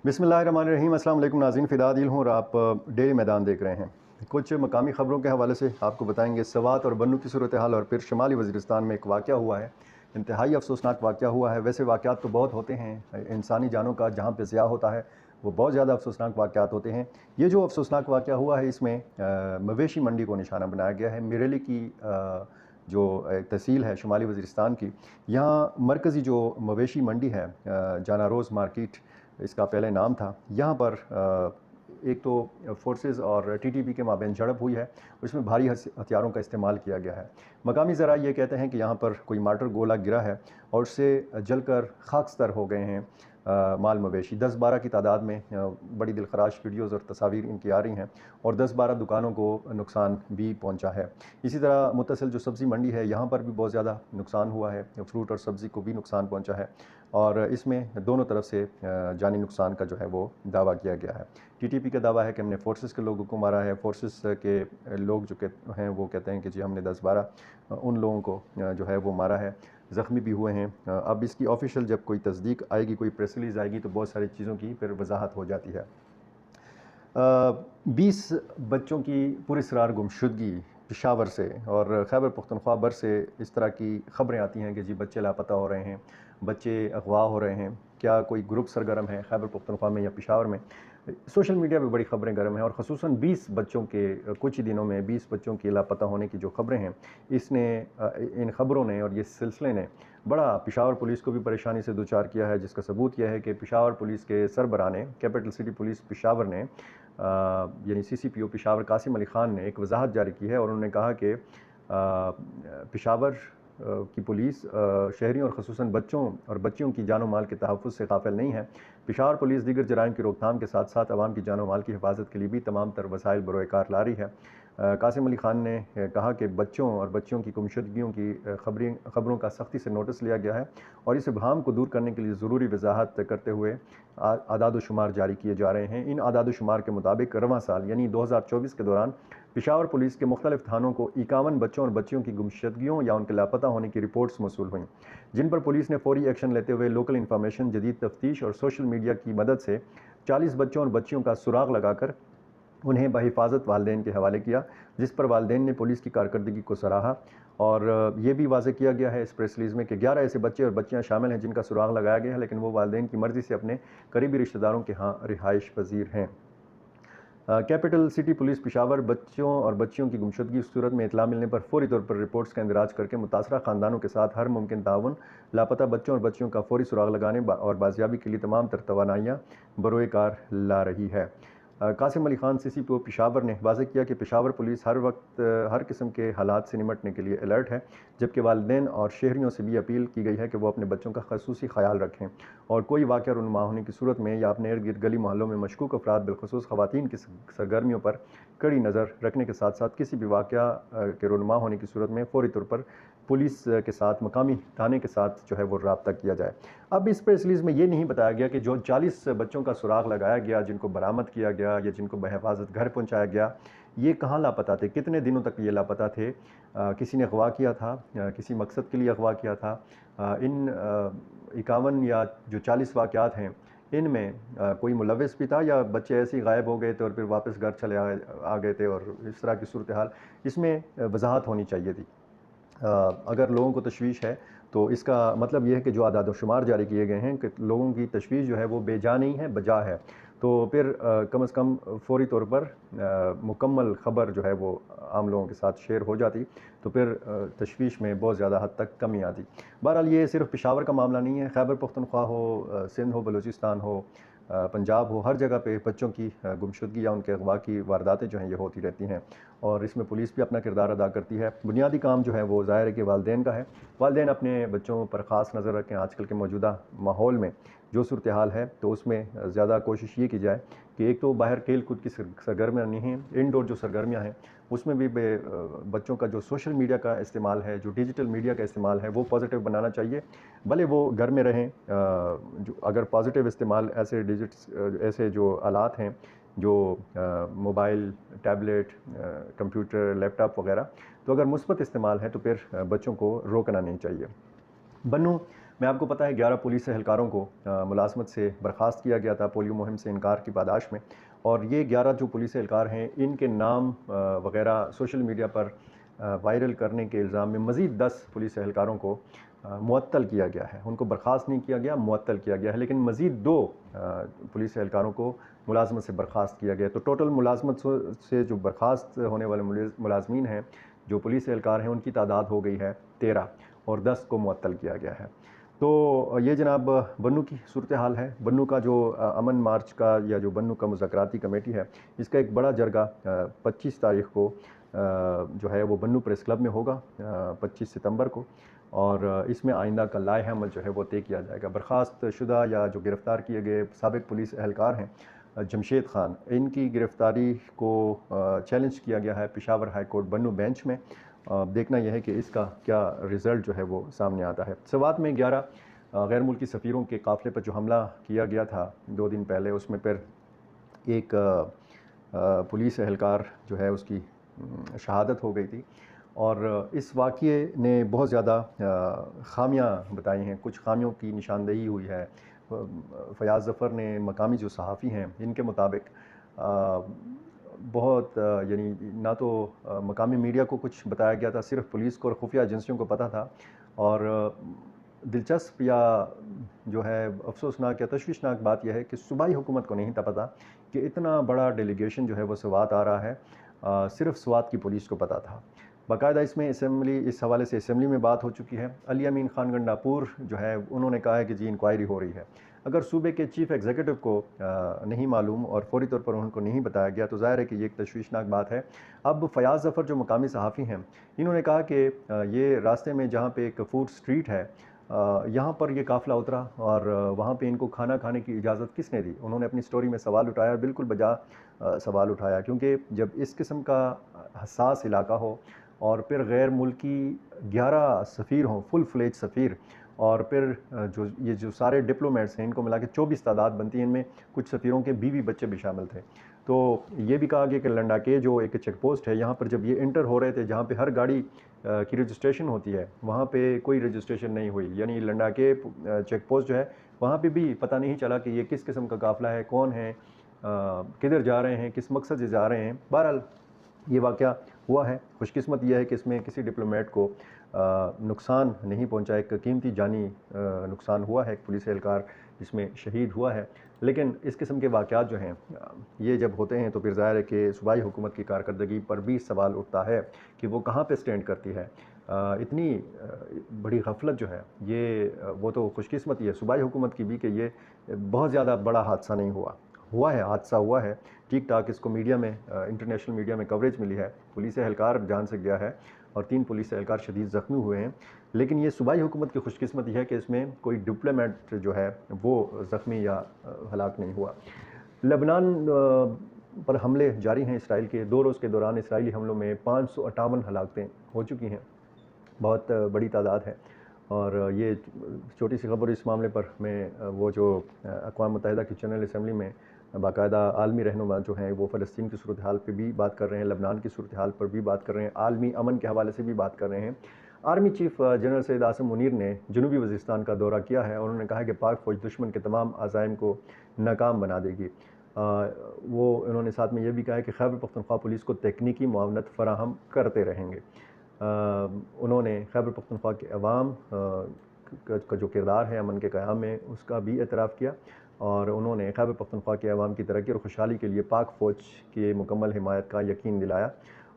बिस्मिल्लाहिर्रहमानिर्रहीम। अस्सलाम वालेकुम नाज़रीन, फ़िदा दिल हूँ और आप डेली मैदान देख रहे हैं। कुछ मकामी ख़बरों के हवाले से आपको बताएंगे। सवात और बन्नू की सूरत हाल और फिर शुमाली वज़ीरिस्तान में एक वाक़या हुआ है, इंतहाई अफसोसनाक वाक़या हुआ है। वैसे वाक़यात तो बहुत होते हैं, इंसानी जानों का जहाँ पे ज़िया होता है वो बहुत ज़्यादा अफसोसनाक वाक़यात होते हैं। ये जो अफसोसनाक वाक़या हुआ है इसमें मवेशी मंडी को निशाना बनाया गया है। मिरेली की जो एक तहसील है शुमाली वज़ीरिस्तान की, यहाँ मरकज़ी जो मवेशी मंडी है, जाना रोज़ मार्केट इसका पहले नाम था। यहाँ पर एक तो फोर्सेस और टीटीपी के माबैन झड़प हुई है, उसमें भारी हथियारों का इस्तेमाल किया गया है। मकामी ज़रा ये कहते हैं कि यहाँ पर कोई मार्टर गोला गिरा है और उससे जलकर खाकस्तर हो गए हैं माल मवेशी। 10-12 की तादाद में बड़ी दिलखराश वीडियोज़ और तस्वीर इनकी आ रही हैं और 10-12 दुकानों को नुकसान भी पहुँचा है। इसी तरह मुत्तसिल जो सब्ज़ी मंडी है यहाँ पर भी बहुत ज़्यादा नुकसान हुआ है, फ्रूट और सब्ज़ी को भी नुकसान पहुँचा है और इसमें दोनों तरफ से जानी नुकसान का जो है वो दावा किया गया है। टीटीपी का दावा है कि हमने फोर्सेस के लोगों को मारा है। फोर्सेस के लोग जो हैं वो कहते हैं कि जी हमने 10-12 उन लोगों को जो है वो मारा है, ज़ख्मी भी हुए हैं। अब इसकी ऑफिशियल जब कोई तस्दीक आएगी, कोई प्रेस रिलीज़ आएगी तो बहुत सारी चीज़ों की फिर वजाहत हो जाती है। 20 बच्चों की पुरस्रार गुमशुदगी पेशावर से और खैबर पख्तूनख्वा बर से इस तरह की ख़बरें आती हैं कि जी बच्चे लापता हो रहे हैं, बच्चे अगवा हो रहे हैं। क्या कोई ग्रुप सरगर्म है खैबर पख्तूनख्वा में या पेशावर में? सोशल मीडिया पे बड़ी ख़बरें गर्म हैं और ख़ुसूसन 20 बच्चों के कुछ ही दिनों में 20 बच्चों के लापता होने की जो ख़बरें हैं, इन ख़बरों ने और ये सिलसिले ने बड़ा पेशावर पुलिस को भी परेशानी से दूचार किया है, जिसका सबूत यह है कि पेशावर पुलिस के सरबराह ने, कैपिटल सिटी पुलिस पेशावर ने यानी सीसीपीओ पेशावर कासिम अली ख़ान ने एक वजाहत जारी की है और उन्होंने कहा कि पेशावर की पुलिस शहरियों और ख़ुसूसन बच्चों और बच्चियों की जानो माल के तहफ़्फ़ुज़ से ग़ाफ़िल नहीं है। पेशावर पुलिस दीगर जराइम की रोकथाम के साथ साथ आवाम की जानो माल की हिफाजत के लिए भी तमाम तर वसाइल बरोए कार ला रही है। कासिम अली ख़ान ने कहा कि बच्चों और बच्चियों की गुमशुदगियों की ख़बरों का सख्ती से नोटिस लिया गया है और इस इबहम को दूर करने के लिए ज़रूरी वजाहत करते हुए आदाद व शुमार जारी किए जा रहे हैं। इन आदाद व शुमार के मुताबिक रवां साल यानी 2024 के दौरान पेशावर पुलिस के मुख्तलिफ थानों को 51 बच्चों और बच्चियों की गुमशुदगियों या उनके लापता होने की रिपोर्ट्स मौसूल हुई, जिन पर पुलिस ने फौरी एक्शन लेते हुए लोकल इन्फॉर्मेशन, जदीद तफ्तीश और सोशल मीडिया की मदद से 40 बच्चों और बच्चियों का सुराग लगाकर उन्हें बहिफाजत वालिदैन के हवाले किया, जिस पर वालिदैन ने पुलिस की कारकर्दगी को सराहा। और ये भी वाज़ेह किया गया है इस प्रेस रिलीज़ में कि 11 ऐसे बच्चे और बच्चियाँ शामिल हैं जिनका सुराग लगाया गया है, लेकिन वो वालिदैन की मर्ज़ी से अपने करीबी रिश्तेदारों के यहाँ रिहाइश पजीर हैं। कैपिटल सिटी पुलिस पेशावर बच्चों और बच्चियों की गुमशुदगी की सूरत में इतला मिलने पर फौरी तौर पर रिपोर्ट्स का इंदराज करके मुतासरा ख़ानदानों के साथ हर मुमकिन ताउन, लापता बच्चों और बच्चियों का फौरी सुराग लगाने और बाजियाबी के लिए तमाम तर तवानाइयाँ बरोए कार ला रही है। कासिम अली ख़ान सीसीपीओ पेशावर ने वाज़ेह किया कि पेशावर पुलिस हर वक्त हर किस्म के हालात से निमटने के लिए अलर्ट है, जबकि वालिदैन और शहरियों से भी अपील की गई है कि वो अपने बच्चों का ख़ुसूसी ख़याल रखें और कोई वाक़या रुनमा होने की सूरत में या अपने इर्द गिर्द गली मोहल्लों में मशकूक अफराद बिलखुसूस ख़वातीन की सरगर्मियों पर कड़ी नज़र रखने के साथ साथ किसी भी वाक़या के रुनमा होने की सूरत में फौरी तौर पर पुलिस के साथ, मकामी थाने के साथ जो है वो रब्ता किया जाए। अब इस प्रेस रिलीज़ में ये नहीं बताया गया कि जो 40 बच्चों का सुराग लगाया गया, जिनको बरामद किया गया या जिनको बहिफाजत घर पहुंचाया गया, ये कहाँ लापता थे, कितने दिनों तक ये लापता थे, किसी ने अगवा किया था, किसी मकसद के लिए अगवा किया था। इन 51 या जो 40 वाक़यात हैं इनमें कोई मुलविस भी था या बच्चे ऐसे ही गायब हो गए थे और फिर वापस घर चले आ गए थे और इस तरह की सूरत हाल, इसमें वजाहत होनी चाहिए थी। अगर लोगों को तशवीश है तो इसका मतलब ये है कि जो आदाद शुमार जारी किए गए हैं कि लोगों की तशवीश जो है वो बेजा नहीं है, बजा है। तो फिर कम से कम फ़ौरी तौर पर मुकम्मल ख़बर जो है वो आम लोगों के साथ शेयर हो जाती, तो फिर तशवीश में बहुत ज़्यादा हद तक कमी आती। बहरहाल ये सिर्फ पेशावर का मामला नहीं है, खैबर पख्तूनख्वा हो, सिंध हो, बलूचिस्तान हो, पंजाब हो, हर जगह पे बच्चों की गुमशुदगी या उनके अगवा की वारदातें जो हैं ये होती रहती हैं और इसमें पुलिस भी अपना किरदार अदा करती है। बुनियादी काम जो है वो ज़ाहिर है कि वालिदैन का है। वालिदैन अपने बच्चों पर ख़ास नज़र रखें। आजकल के मौजूदा माहौल में जो सूरत हाल है तो उसमें ज़्यादा कोशिश ये की जाए कि एक तो बाहर खेल कूद की सरगर्मियाँ नहीं हैं, इनडोर जो सरगर्मियाँ हैं उसमें भी बच्चों का जो सोशल मीडिया का इस्तेमाल है, जो डिजिटल मीडिया का इस्तेमाल है वो पॉजिटिव बनाना चाहिए। भले वो घर में रहें, जो अगर पॉजिटिव इस्तेमाल ऐसे जो आलात हैं जो मोबाइल, टैबलेट, कंप्यूटर, लैपटॉप वगैरह, तो अगर मुस्बत इस्तेमाल है तो फिर बच्चों को रोकना नहीं चाहिए। बन्नू मैं आपको पता है 11 पुलिस एहलकारों को मुलाजमत से बर्खास्त किया गया था पोलियो मुहिम से इनकार की पादाश में, और ये 11 जो पुलिस एहलकार हैं इनके नाम वगैरह सोशल मीडिया पर वायरल करने के इल्ज़ाम में मज़ीद 10 पुलिस एहलकारों को मुअत्तल किया गया है। उनको बर्खास्त नहीं किया गया, मुअत्तल किया गया है, लेकिन मज़ीद 2 पुलिस एहलकारों को मुलाजमत से बर्खास्त किया गया। तो टोटल मुलाजमत से जो बर्खास्त होने वाले मुलाजमीन हैं, जो पुलिस एहलकार हैं, उनकी तादाद हो गई है 13 और 10 को मुअत्तल किया गया है। तो ये जनाब बन्नू की सूरत हाल है। बन्नू का जो अमन मार्च का या जो बन्नू का मुज़ाकराती कमेटी है, इसका एक बड़ा जरगा 25 तारीख़ को जो है वो बन्नू प्रेस क्लब में होगा 25 सितंबर को, और इसमें आइंदा का लाए अमल जो है वो तय किया जाएगा। बर्खास्त शुदा या जो गिरफ़्तार किए गए साबिक़ पुलिस एहलकार हैं जमशेद ख़ान, इनकी गिरफ़्तारी को चैलेंज किया गया है पेशावर हाई कोर्ट बन्नू बेंच में। देखना यह है कि इसका क्या रिज़ल्ट जो है वो सामने आता है। सवात में 11 गैर मुल्की सफ़ीरों के काफ़िले पर जो हमला किया गया था 2 दिन पहले, उसमें फिर एक पुलिस एहलकार जो है उसकी शहादत हो गई थी, और इस वाक़ये ने बहुत ज़्यादा ख़ामियाँ बताई हैं। कुछ ख़ामियों की निशानदेही हुई है। फ़याज़ ज़फ़र ने, मकामी जो सहाफ़ी हैं, इनके मुताबिक बहुत यानी ना तो मकामी मीडिया को कुछ बताया गया था, सिर्फ पुलिस को और खुफिया एजेंसियों को पता था। और दिलचस्प या जो है अफसोसनाक या तशवीशनाक बात यह है कि सूबाई हुकूमत को नहीं था पता कि इतना बड़ा डेलीगेशन जो है वो स्वात आ रहा है। सिर्फ स्वात की पुलिस को पता था। बाकायदा इसमें असम्बली, इस हवाले से असम्बली में बात हो चुकी है। अली अमीन खान गंडापुर जो है उन्होंने कहा है कि जी इंक्वायरी हो रही है। अगर सूबे के चीफ़ एग्जीक्यूटिव को नहीं मालूम और फौरी तौर पर उनको नहीं बताया गया तो ज़ाहिर है कि ये एक तशवीशनाक बात है। अब फ़याज़ ज़फ़र जो मकामी सहाफ़ी हैं, इन्होंने कहा कि ये रास्ते में जहाँ पे एक फूड स्ट्रीट है, यहाँ पर ये काफ़िला उतरा और वहाँ पे इनको खाना खाने की इजाज़त किसने दी। उन्होंने अपनी स्टोरी में सवाल उठाया, बिल्कुल बजा सवाल उठाया, क्योंकि जब इस किस्म का हसास इलाका हो और फिर गैर मुल्की 11 सफ़ीर हों, फुल फ्लेज सफ़ीर, और फिर जो सारे डिप्लोमेट्स हैं, इनको मिला के 24 तादाद बनती है। इनमें कुछ सफ़ीरों के बीवी बच्चे भी शामिल थे। तो ये भी कहा गया कि लंडाके जो एक चेक पोस्ट है, यहाँ पर जब ये इंटर हो रहे थे, जहाँ पे हर गाड़ी की रजिस्ट्रेशन होती है, वहाँ पे कोई रजिस्ट्रेशन नहीं हुई। यानी लंडाके चेक पोस्ट जो है, वहाँ पे भी पता नहीं चला कि ये किस किस्म का काफ़िला है, कौन है, किधर जा रहे हैं, किस मकसद से जा रहे हैं। बहरहाल ये वाक़या हुआ है। खुशकिस्मत यह है कि इसमें किसी डिप्लोमेट को नुकसान नहीं पहुंचा। एक कीमती जानी नुकसान हुआ है, एक पुलिस एहलकार जिसमें शहीद हुआ है। लेकिन इस किस्म के वाक़यात जो हैं ये जब होते हैं तो फिर ज़ाहिर है कि सूबाई हुकूमत की कारकर्दगी पर भी सवाल उठता है कि वो कहाँ पे स्टैंड करती है। इतनी बड़ी गफलत जो है ये वो तो खुशकिस्मती है सूबाई हुकूमत की भी कि ये बहुत ज़्यादा बड़ा हादसा नहीं हुआ है। हादसा हुआ है ठीक ठाक, इसको मीडिया में इंटरनेशनल मीडिया में कवरेज मिली है। पुलिस एहलकार जान से गया है और 3 पुलिस एहलकार शदीद ज़ख्मी हुए हैं। लेकिन ये सूबाई हुकूमत की खुशकिस्मती है कि इसमें कोई डिप्लोमेट जो है वो ज़ख्मी या हलाक नहीं हुआ। लबनान पर हमले जारी हैं इसराइल के। 2 रोज़ के दौरान इसराइली हमलों में 558 हलाकतें हो चुकी हैं। बहुत बड़ी तादाद है। और ये छोटी सी खबर इस मामले पर मैं वो जो अक़वाम मुत्तहिदा की जनरल असम्बली में बाकायदा आलमी रहनुमा जो हैं वो फ़लस्तीन की सूरत हाल पर भी बात कर रहे हैं, लबनान की सूरत हाल पर भी बात कर रहे हैं, आलमी अमन के हवाले से भी बात कर रहे हैं। Army chief general Syed Asim Munir ने जनूबी वज़ीरिस्तान का दौरा किया है और उन्होंने कहा है कि पाक फ़ौज दुश्मन के तमाम अज़ाइम को नाकाम बना देगी। वो उन्होंने साथ में ये भी कहा है कि खैबर पख्तूनख्वा पुलिस को तकनीकी मुआवनत फ़राहम करते रहेंगे। उन्होंने खैबर पख्तूनख्वा के अवाम का जो किरदार है अमन के क़याम में उसका भी एतराफ़ किया, और उन्होंने खैबर पख्तूनख्वा के अवाम की तरक्की और खुशहाली के लिए पाक फ़ौज की मुकम्मल हिमायत का यकीन दिलाया।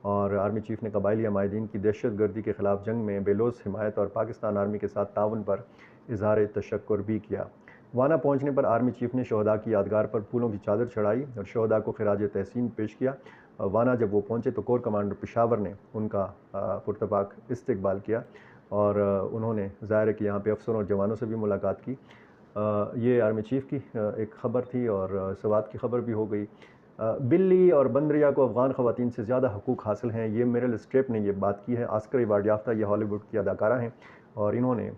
और आर्मी चीफ़ ने कबायली अमायदीन की दहशत गर्दी के ख़िलाफ़ जंग में बेलोस हिमायत और पाकिस्तान आर्मी के साथ ताउन पर इज़हार तशक्कुर भी किया। वाना पहुँचने पर आर्मी चीफ़ ने शहदा की यादगार पर फूलों की चादर चढ़ाई और शहदा को खिराज तहसीन पेश किया। वाना जब वो पहुँचे तो कोर कमांडर पेशावर ने उनका पुरतपाक इस्तकबाल किया और उन्होंने ज़ाहिर है कि यहाँ पे अफसरों और जवानों से भी मुलाकात की। ये आर्मी चीफ़ की एक ख़बर थी और सवात की ख़बर भी हो गई। बिल्ली और बंदरिया को अफ़गान ख़वातीन से ज़्यादा हकूक़ हासिल हैं, ये मेरिल स्ट्रेप ने ये बात की है। ऑस्कर अवार्ड याफ्ता ये हॉलीवुड की अदाकारा हैं और इन्होंने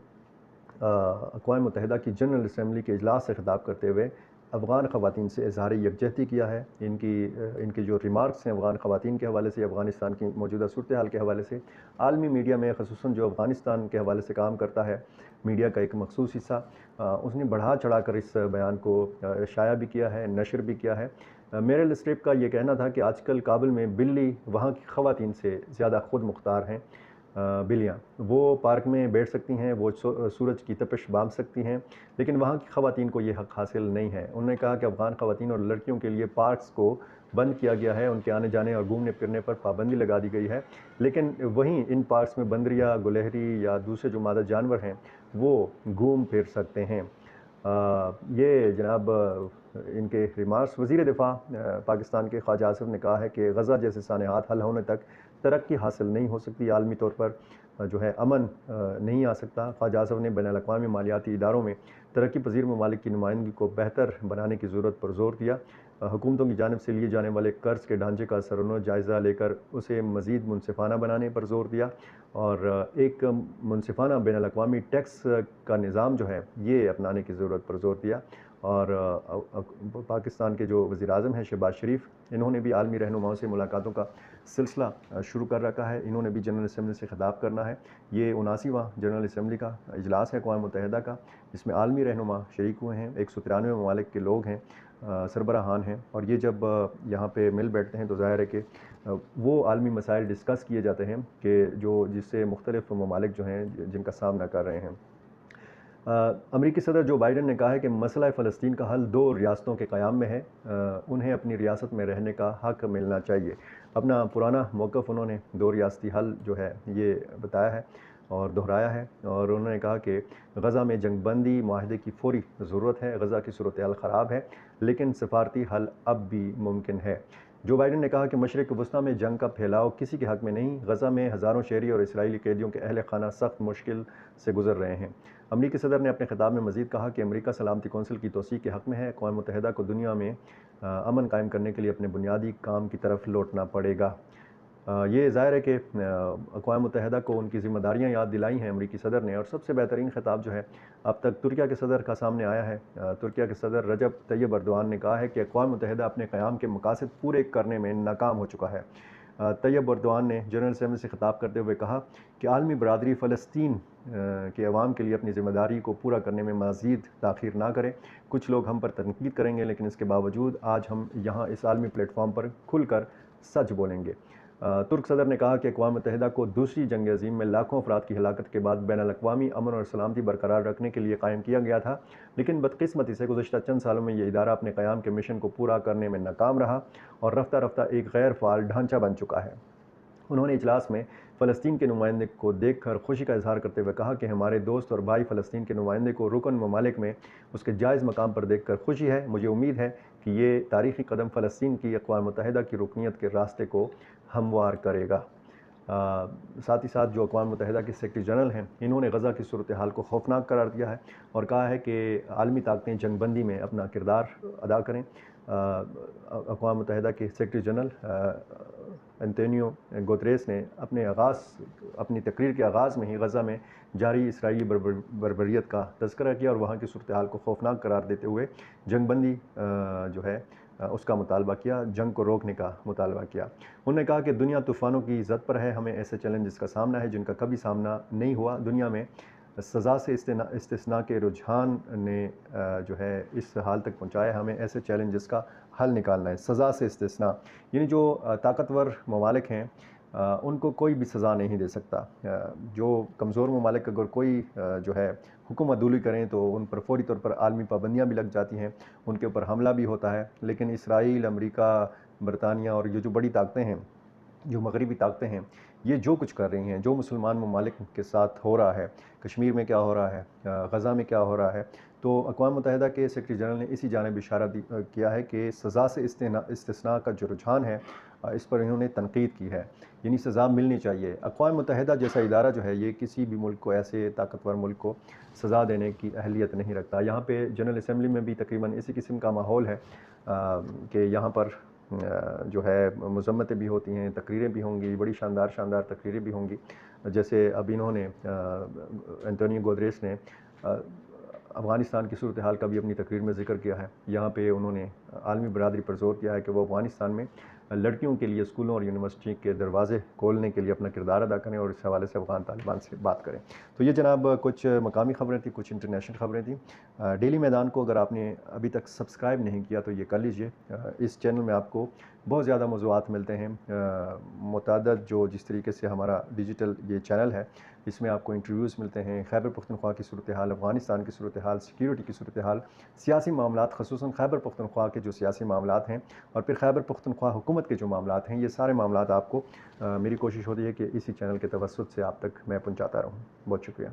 अक़वाम मुत्तहिदा की जनरल असम्बली के इजलास से ख़िताब करते हुए अफ़गान ख़वातीन से इज़हार यकजहती किया है। इनकी जो रिमार्क्स हैं अफ़गान ख़वातीन के हवाले से, अफ़गानिस्तान की मौजूदा सूरत हाल के हवाले से, आलमी मीडिया में ख़ुसूसन जो अफ़गानिस्तान के हवाले से काम करता है मीडिया का एक मखसूस हिस्सा, उसने बढ़ा चढ़ा कर इस बयान को शाया भी किया है, नशर भी किया है। मेरिल स्ट्रिप का ये कहना था कि आजकल काबुल में बिल्ली वहाँ की ख़वातीन से ज़्यादा खुद मुख्तार हैं। बिल्लियाँ वो पार्क में बैठ सकती हैं, वो सूरज की तपिश बाँध सकती हैं, लेकिन वहाँ की ख़वातीन को ये हक़ हासिल नहीं है। उन्होंने कहा कि अफ़गान ख़वातीन और लड़कियों के लिए पार्क्स को बंद किया गया है, उनके आने जाने और घूमने फिरने पर पाबंदी लगा दी गई है, लेकिन वहीं इन पार्क्स में बंदरिया, गुलहरी या दूसरे जो मादा जानवर हैं वो घूम फिर सकते हैं। ये जनाब इनके रिमार्क्स। वज़ीर दिफ़ा पाकिस्तान के ख्वाजा आसिफ ने कहा है कि गज़ा जैसे सानेहात हल होने तक तरक्की हासिल नहीं हो सकती, आलमी तौर पर जो है अमन नहीं आ सकता। ख्वाजा आसिफ ने बैनुल-अक़वामी मालियाती इदारों में तरक्की पज़ीर ममालिक की नुमाइंदगी को बेहतर बनाने की ज़रूरत पर ज़ोर दिया। हुकूमतों की जानिब से लिए जाने वाले कर्ज़ के ढांचे का सरनो जायज़ा लेकर उसे मज़ीद मुनसिफ़ाना बनाने पर ज़ोर दिया और एक मुनसिफ़ाना बैनुल-अक़वामी टैक्स का निज़ाम जो है ये अपनाने की ज़रूरत पर ज़ोर दिया। और पाकिस्तान के जो वज़ीर-ए-आज़म हैं शहबाज शरीफ, इन्होंने भी आलमी रहनुमाओं से मुलाकातों का सिलसिला शुरू कर रखा है। इन्होंने भी जनरल असम्बली से खिताब करना है। ये 79वां जनरल असम्बली का इजलास है अक़वाम मुत्तहिदा का, जिसमें आलमी रहनुमा शरीक हुए हैं। 193 ममालिक के लोग हैं, सरबराहान हैं, और ये जब यहाँ पे मिल बैठते हैं तो ज़ाहिर है कि वो आलमी मसाइल डिस्कस किए जाते हैं कि जिससे मुख्तलिफ़ ममालिक जो हैं जिनका सामना कर रहे हैं। अमरीकी सदर जो बाइडन ने कहा है कि मसला फ़लस्तीन का हल 2 रियासतों के क़याम में है। उन्हें अपनी रियासत में रहने का हक़ मिलना चाहिए। अपना पुराना मौक़िफ़ उन्होंने 2 रियासती हल जो है ये बताया है और दोहराया है, और उन्होंने कहा कि गज़ा में जंगबंदी माहदे की फ़ौरी ज़रूरत है। गज़ा की सूरत-ए-हाल ख़राब है, लेकिन सफ़ारती हल अब भी मुमकिन है। जो बाइडन ने कहा कि मशरिक़ वस्ता में जंग का फैलाव किसी के हक़ में नहीं। गज़ा में हज़ारों शहरी और इसराइली कैदियों के अहल खाना सख्त मुश्किल से गुज़र रहे हैं। अमरीकी सदर ने अपने खिताब में मज़ीद कहा कि अमरीका सलामती कौंसिल की तोसी के हक़ में है। अक़वाम मुत्तहिदा को दुनिया में अमन कायम करने के लिए अपने बुनियादी काम की तरफ लौटना पड़ेगा। ये ज़ाहिर है कि अक़वाम मुत्तहिदा को उनकी ज़िम्मेदारियाँ याद दिलाई हैं अमरीकी सदर ने, और सबसे बेहतरीन खिताब जो है अब तक तुर्किया के सदर का सामने आया है। तुर्किया के सदर रजब तैयब अर्दोआन ने कहा है कि अक़वाम मुत्तहिदा अपने क़याम के मकासद पूरे करने में नाकाम हो चुका है। तैयब अर्दोआन ने जनरल असम्बली से खिताब करते हुए कहा कि आलमी बरादरी फ़लस्तीन के अवाम के लिए अपनी ज़िम्मेदारी को पूरा करने में मज़ीद ताख़ीर ना करे। कुछ लोग हम पर तनकीद करेंगे, लेकिन इसके बावजूद आज हम यहाँ इस आलमी प्लेटफॉर्म पर खुलकर सच बोलेंगे। तुर्क सदर ने कहा कि अक़वाम मुत्तहिदा को दूसरी जंग अज़ीम में लाखों अफराद की हलाकत के बाद बैनुल-अक़वामी अमन और सलामती बरकरार रखने के लिए कायम किया गया था, लेकिन बदकिस्मती से गुज़श्ता चंद सालों में यह इदारा अपने क़याम के मिशन को पूरा करने में नाकाम रहा और रफ्ता रफ्ता एक गैर फ़ाल ढांचा बन चुका है। उन्होंने इजलास में फ़लस्तीन के नुमाइंदे को देखकर खुशी का इज़हार करते हुए कहा कि हमारे दोस्त और भाई फ़लस्तीन के नुमाइंदे को रुकन ममालिक में उसके जायज़ मकाम पर देखकर खुशी है। मुझे उम्मीद है कि ये तारीख़ी कदम फ़लस्तीन की अक़वाम मुत्तहिदा की रुकनीत के रास्ते को हमवार करेगा। साथ ही साथ जो अक़वाम मुत्तहिदा के सेक्रेटरी जनरल हैं, इन्होंने गज़ा की सूरत हाल को खौफनाक करार दिया है और कहा है कि आलमी ताकतें जंगबंदी में अपना किरदार अदा करें। अक़वाम मुत्तहिदा के सेक्रेटरी जनरल एंटोनियो गुतेरेस ने अपनी तकरीर के आगाज़ में ही गज़ा में जारी इसराइली बर्बरियत का तज़किरा किया और वहाँ की सूरत हाल को खौफनाक करार देते हुए जंगबंदी जो है उसका मुतालबा किया, जंग को रोकने का मुतालबा किया। उन्होंने कहा कि दुनिया तूफ़ानों की ज़द पर है, हमें ऐसे चैलेंजेस का सामना है जिनका कभी सामना नहीं हुआ। दुनिया में सज़ा से इस्तिस्ना के रुझान ने जो है इस हाल तक पहुँचाया, हमें ऐसे चैलेंजेस का हल निकालना है। सज़ा से इस्तिस्ना यानी जो ताकतवर ममालिक हैं उनको कोई भी सज़ा नहीं दे सकता। जो कमज़ोर ममालिक अगर कोई जो है हुकूम अदूली करें तो उन पर फ़ौरी तौर पर आलमी पाबंदियाँ भी लग जाती हैं, उनके ऊपर हमला भी होता है। लेकिन इसराइल, अमेरिका, बरतानिया और ये जो बड़ी ताकतें हैं, जो मगरबी ताकतें हैं, ये जो कुछ कर रही हैं, जो मुसलमान ममालिक के साथ हो रहा है, कश्मीर में क्या हो रहा है, गज़ा में क्या हो रहा है, तो अक़वाम मुत्तहिदा के सेक्रेटरी जनरल ने इसी जानिब इशारा किया है कि सज़ा से इस्तिस्ना का जो रुझान है इस पर इन्होंने तनकीद की है, यानी सज़ा मिलनी चाहिए। अक़वाम मुत्तहिदा जैसा इदारा जो है ये किसी भी मुल्क को, ऐसे ताकतवर मुल्क को सज़ा देने की अहलियत नहीं रखता। यहाँ पे जनरल असम्बली में भी तकरीबन इसी किस्म का माहौल है कि यहाँ पर जो है मज़म्मतें भी होती हैं, तकरीरें भी होंगी, बड़ी शानदार तकरीरें भी होंगी। जैसे अब इन्होंने एंटोनियो गुतेरेस ने अफ़गानिस्तान की सूरत हाल का भी अपनी तकरीर में ज़िक्र किया है। यहाँ पे उन्होंने आलमी बरादरी पर ज़ोर किया है कि वो अफ़गानिस्तान में लड़कियों के लिए स्कूलों और यूनिवर्सिटी के दरवाज़े खोलने के लिए अपना किरदार अदा करें और इस हवाले से अफ़गान तालिबान से बात करें। तो ये जनाब कुछ मकामी ख़बरें थी, कुछ इंटरनेशनल ख़बरें थी। डेली मैदान को अगर आपने अभी तक सब्सक्राइब नहीं किया तो ये कर लीजिए। इस चैनल में आपको बहुत ज़्यादा मौज़ूआत मिलते हैं। मुतअद्दिद जो जिस तरीके से हमारा डिजिटल ये चैनल है, इसमें आपको इंटरव्यूज़ मिलते हैं, खैबर पख्तूनख्वा की सूरत हाल, अफ़गानिस्तान की सूरत हाल, सिक्योरिटी की सूरत हाल, सियासी मामलात, ख़ुसूसन खैबर पख्तूनख्वा के जो सियासी मामलात हैं और फिर खैबर पख्तूनख्वा हुकूमत के जो मामलात हैं, ये सारे मामलात आपको मेरी कोशिश होती है कि इसी चैनल के तवस्सुत से आप तक मैं पहुँचाता रहूँ। बहुत शुक्रिया।